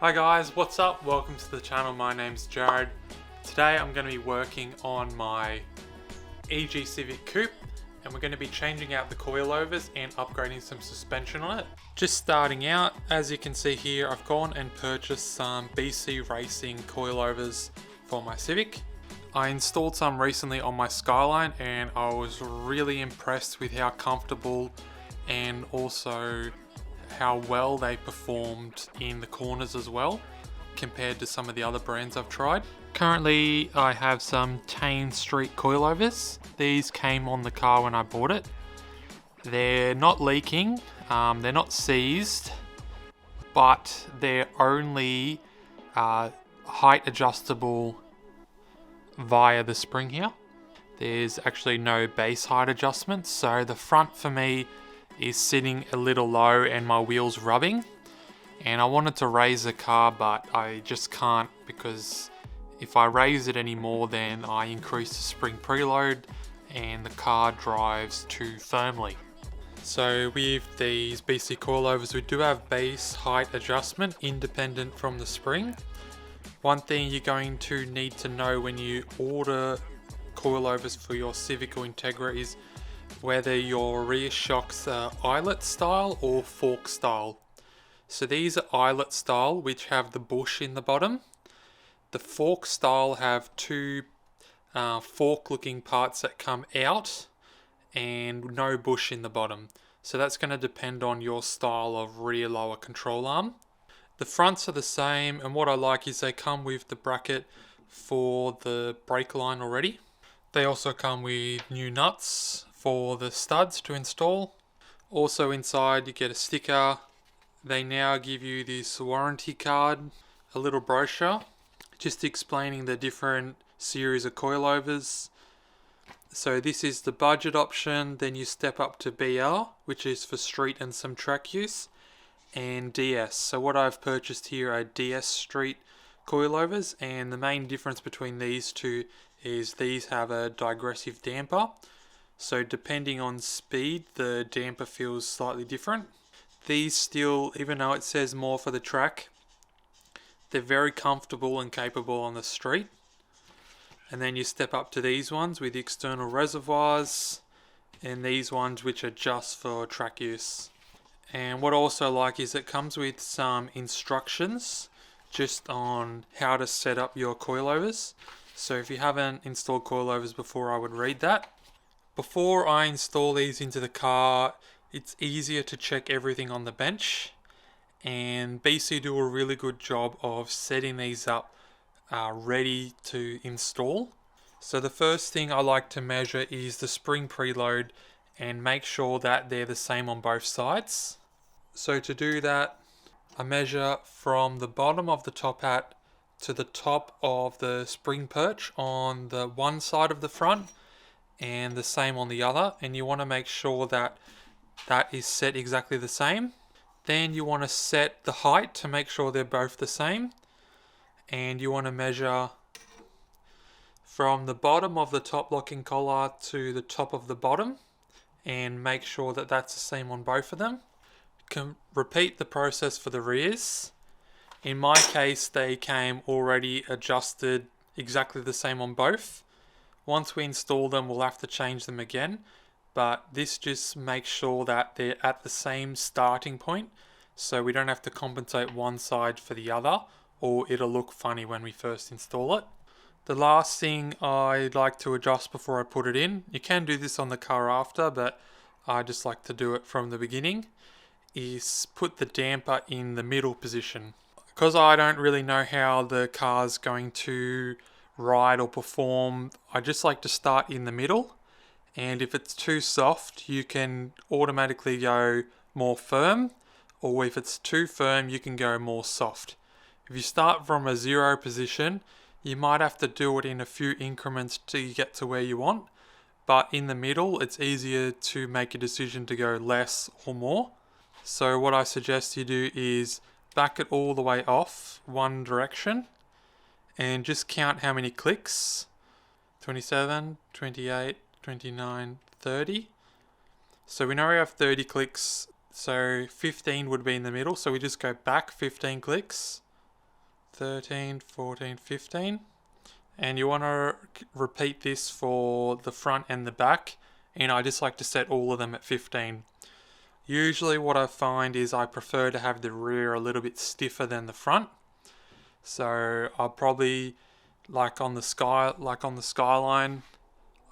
Hi guys, what's up? Welcome to the channel. My name's Jared. Today I'm going to be working on my EG Civic Coupe and we're going to be changing out the coilovers and upgrading some suspension on it. Just starting out, as you can see here, I've gone and purchased some BC Racing coilovers for my Civic. I installed some recently on my Skyline and I was really impressed with how comfortable and also how well they performed in the corners as well compared to some of the other brands I've tried. Currently I have some Tein street coilovers. These came on the car when I bought it. They're not leaking, they're not seized, but they're only height adjustable via the spring here. There's actually no base height adjustment, so the front for me is sitting a little low and my wheel's rubbing, and I wanted to raise the car but I just can't, because if I raise it anymore then I increase the spring preload and the car drives too firmly. So with these BC coilovers we do have base height adjustment independent from the spring. One thing you're going to need to know when you order coilovers for your Civic or Integra is whether your rear shocks are eyelet style or fork style. So these are eyelet style, which have the bush in the bottom. The fork style have two fork looking parts that come out and no bush in the bottom. So that's going to depend on your style of rear lower control arm. The fronts are the same, and what I like is they come with the bracket for the brake line already. They also come with new nuts for the studs to install. Also inside you get a sticker. They now give you this warranty card, a little brochure, just explaining the different series of coilovers. So this is the budget option, then you step up to BR, which is for street and some track use, and DS. So what I've purchased here are DS street coilovers, and the main difference between these two is these have a digressive damper. So depending on speed, the damper feels slightly different. These still, even though it says more for the track, they're very comfortable and capable on the street. And then you step up to these ones with external reservoirs, and these ones which are just for track use. And what I also like is it comes with some instructions just on how to set up your coilovers. So if you haven't installed coilovers before, I would read that. Before I install these into the car, it's easier to check everything on the bench, and BC do a really good job of setting these up ready to install. So the first thing I like to measure is the spring preload and make sure that they're the same on both sides. So to do that, I measure from the bottom of the top hat to the top of the spring perch on the one side of the front, and the same on the other, and you want to make sure that that is set exactly the same. Then you want to set the height to make sure they're both the same, and you want to measure from the bottom of the top locking collar to the top of the bottom and make sure that that's the same on both of them. You can repeat the process for the rears. In my case they came already adjusted exactly the same on both. Once we install them, we'll have to change them again, but this just makes sure that they're at the same starting point, so we don't have to compensate one side for the other, or it'll look funny when we first install it. The last thing I like to adjust before I put it in, you can do this on the car after, but I just like to do it from the beginning, is put the damper in the middle position. Because I don't really know how the car's going to ride or perform, I just like to start in the middle, and if it's too soft you can automatically go more firm, or if it's too firm you can go more soft. If you start from a zero position you might have to do it in a few increments till you get to where you want, but in the middle it's easier to make a decision to go less or more. So what I suggest you do is back it all the way off one direction and just count how many clicks. 27, 28, 29, 30. So we know we have 30 clicks, so 15 would be in the middle, so we just go back 15 clicks. 13, 14, 15. And you want to repeat this for the front and the back, and I just like to set all of them at 15. Usually what I find is I prefer to have the rear a little bit stiffer than the front. So I'll probably, like on the Skyline,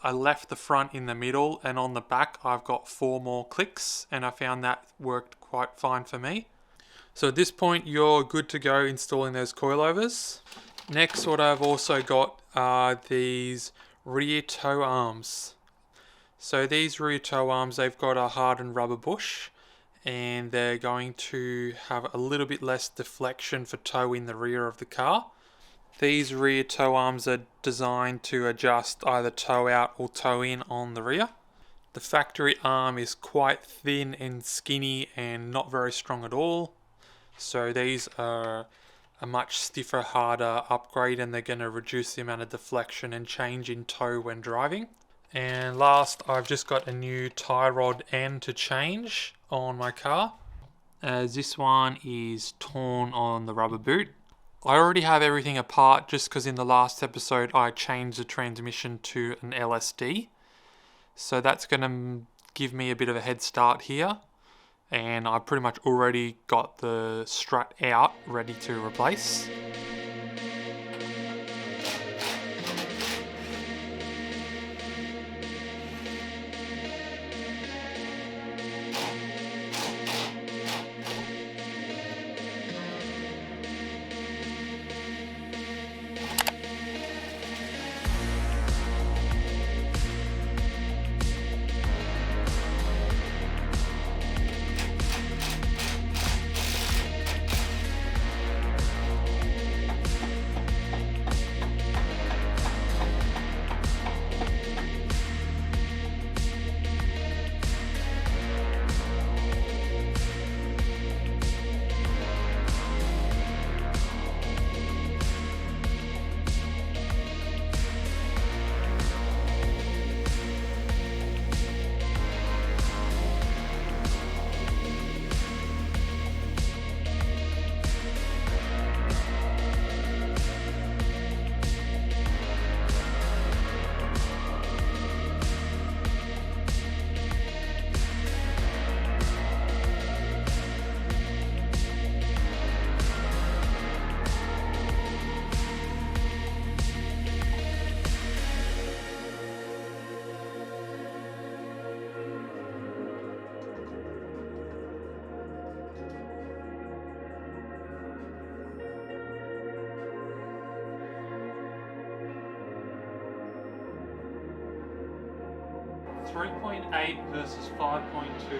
I left the front in the middle, and on the back I've got 4 more clicks, and I found that worked quite fine for me. So at this point you're good to go installing those coilovers. Next, what I've also got are these rear toe arms. So these rear toe arms, they've got a hardened rubber bush, and they're going to have a little bit less deflection for toe in the rear of the car. These rear toe arms are designed to adjust either toe out or toe in on the rear. The factory arm is quite thin and skinny and not very strong at all. So these are a much stiffer, harder upgrade, and they're going to reduce the amount of deflection and change in toe when driving. And last, I've just got a new tie rod end to change on my car, as this one is torn on the rubber boot. I already have everything apart just because in the last episode I changed the transmission to an LSD. So that's going to give me a bit of a head start here. And I pretty much already got the strut out ready to replace. .8 versus 5.2.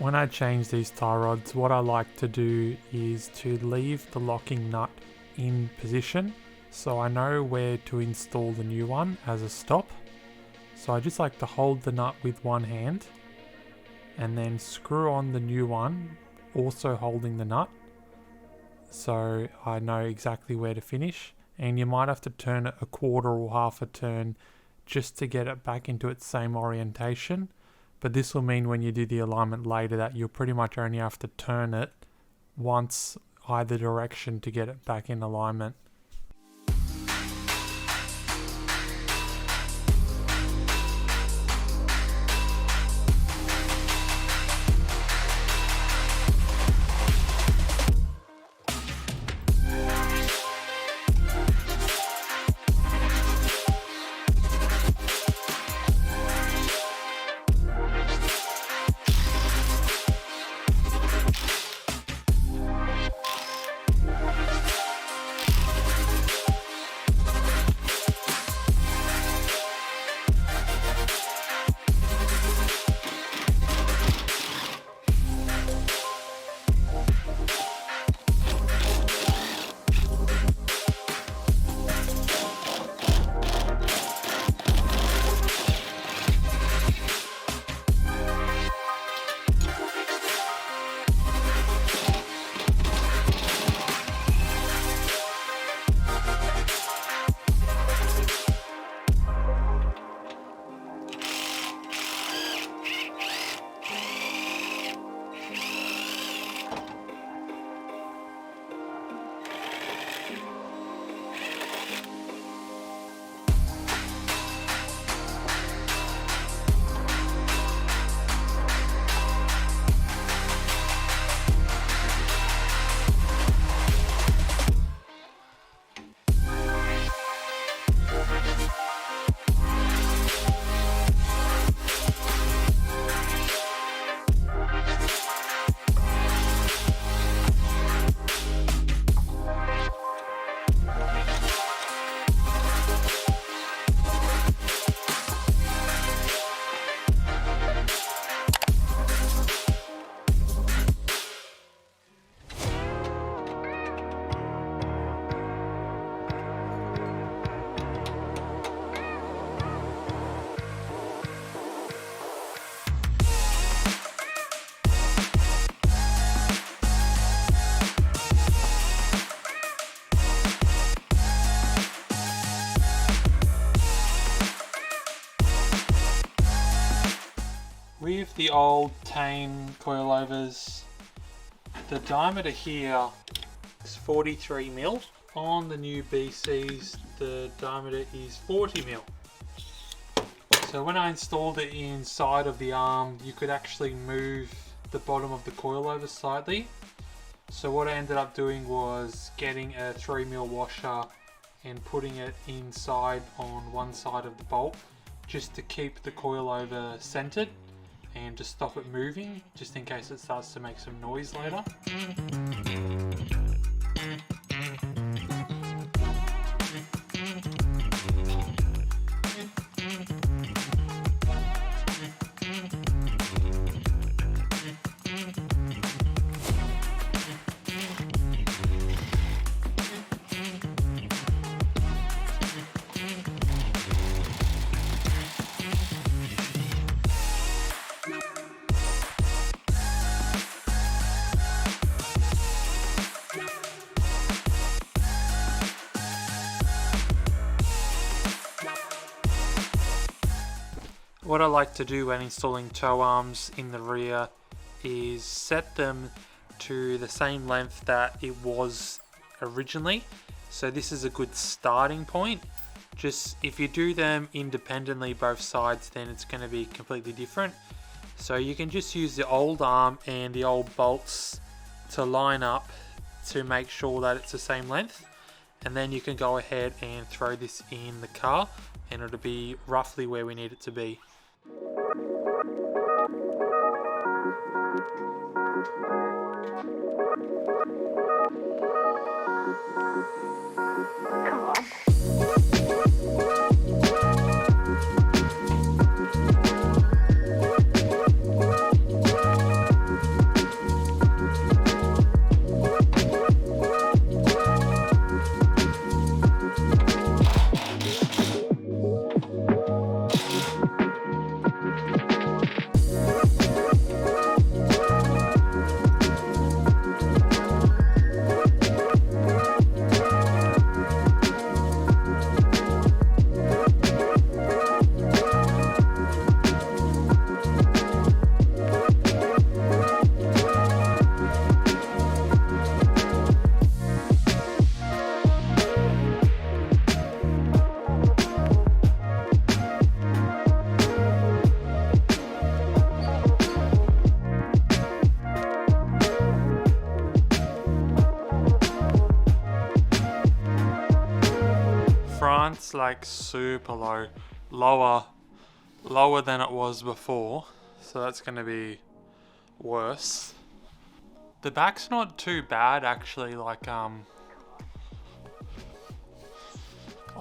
When I change these tie rods, what I like to do is to leave the locking nut in position so I know where to install the new one as a stop. So I just like to hold the nut with one hand and then screw on the new one, also holding the nut, so I know exactly where to finish. And you might have to turn it a quarter or half a turn just to get it back into its same orientation. but this will mean when you do the alignment later that you'll pretty much only have to turn it once either direction to get it back in alignment. With the old Tein coilovers, the diameter here is 43 mil. On the new BCs, the diameter is 40 mil. So when I installed it inside of the arm, you could actually move the bottom of the coilover slightly. So what I ended up doing was getting a 3 mil washer and putting it inside on one side of the bolt, just to keep the coilover centered and to stop it moving, just in case it starts to make some noise later. What I like to do when installing tow arms in the rear is set them to the same length that it was originally. So this is a good starting point. Just if you do them independently both sides, then it's going to be completely different. So you can just use the old arm and the old bolts to line up to make sure that it's the same length, and then you can go ahead and throw this in the car and it'll be roughly where we need it to be. Come on. it's like super low, lower than it was before, so that's going to be worse. The back's not too bad actually, like I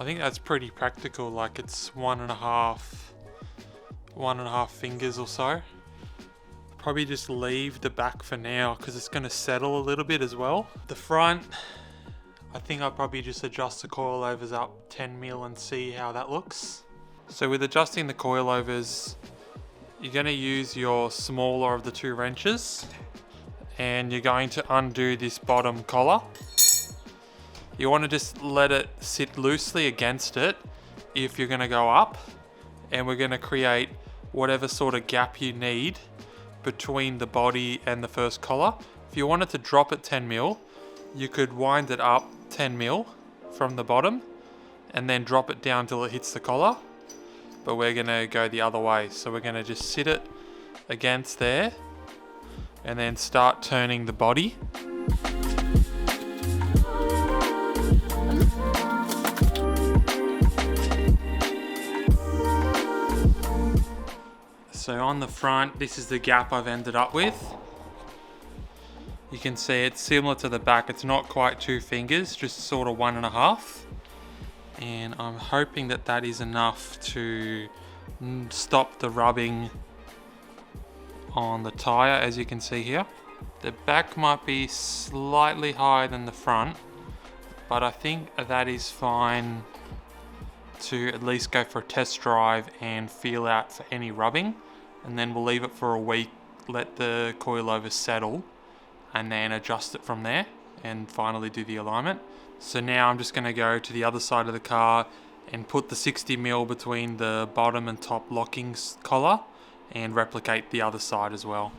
think that's pretty practical, like it's one and a half fingers or so. Probably just leave the back for now because it's going to settle a little bit as well. The front, I think I'll probably just adjust the coilovers up 10 mil and see how that looks. So with adjusting the coilovers, you're going to use your smaller of the two wrenches and you're going to undo this bottom collar. You want to just let it sit loosely against it if you're going to go up, and we're going to create whatever sort of gap you need between the body and the first collar. If you wanted to drop it 10 mil, you could wind it up 10 mil from the bottom and then drop it down till it hits the collar. But we're gonna go the other way. So we're gonna just sit it against there and then start turning the body. So on the front, this is the gap I've ended up with. You can see it's similar to the back. It's not quite 2 fingers, just sort of 1.5. And I'm hoping that that is enough to stop the rubbing on the tire, as you can see here. The back might be slightly higher than the front, but I think that is fine to at least go for a test drive and feel out for any rubbing. And then we'll leave it for a week, let the coilover settle, and then adjust it from there and finally do the alignment. So now I'm just going to go to the other side of the car and put the 60 mil between the bottom and top locking collar and replicate the other side as well.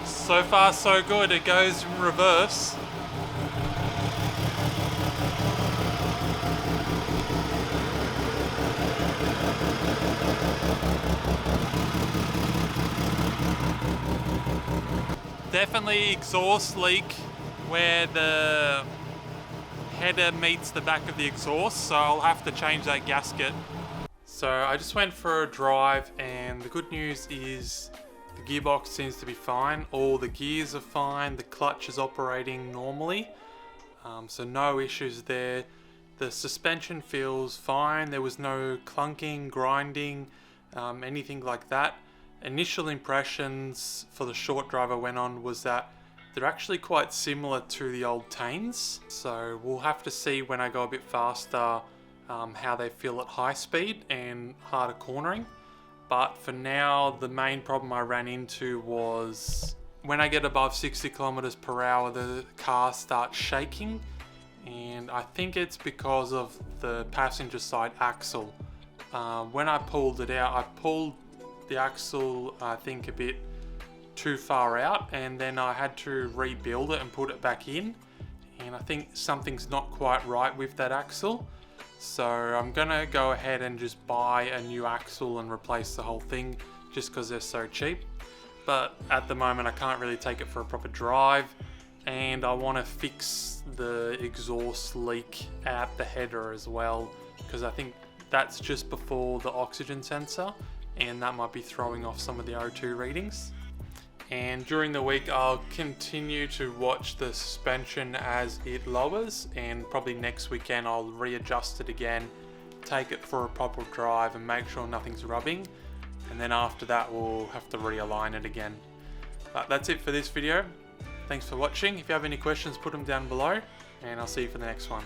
So far so good, it goes in reverse. Definitely exhaust leak where the header meets the back of the exhaust, so I'll have to change that gasket. So I just went for a drive, and the good news is the gearbox seems to be fine. All the gears are fine. The clutch is operating normally. So no issues there. The suspension feels fine. There was no clunking, grinding, anything like that. Initial impressions for the short drive I went on was that they're actually quite similar to the old Teins. So we'll have to see when I go a bit faster how they feel at high speed and harder cornering. But for now, the main problem I ran into was when I get above 60 kilometers per hour, the car starts shaking. And I think it's because of the passenger side axle. When I pulled it out, I pulled the axle, I think, a bit too far out, and then I had to rebuild it and put it back in. And I think something's not quite right with that axle. So I'm gonna go ahead and just buy a new axle and replace the whole thing just because they're so cheap. But at the moment I can't really take it for a proper drive, and I want to fix the exhaust leak at the header as well, because I think that's just before the oxygen sensor, and that might be throwing off some of the O2 readings. And during the week I'll continue to watch the suspension as it lowers, and probably next weekend I'll readjust it again, take it for a proper drive and make sure nothing's rubbing, and then after that we'll have to realign it again. But that's it for this video. Thanks for watching. If you have any questions, put them down below, and I'll see you for the next one.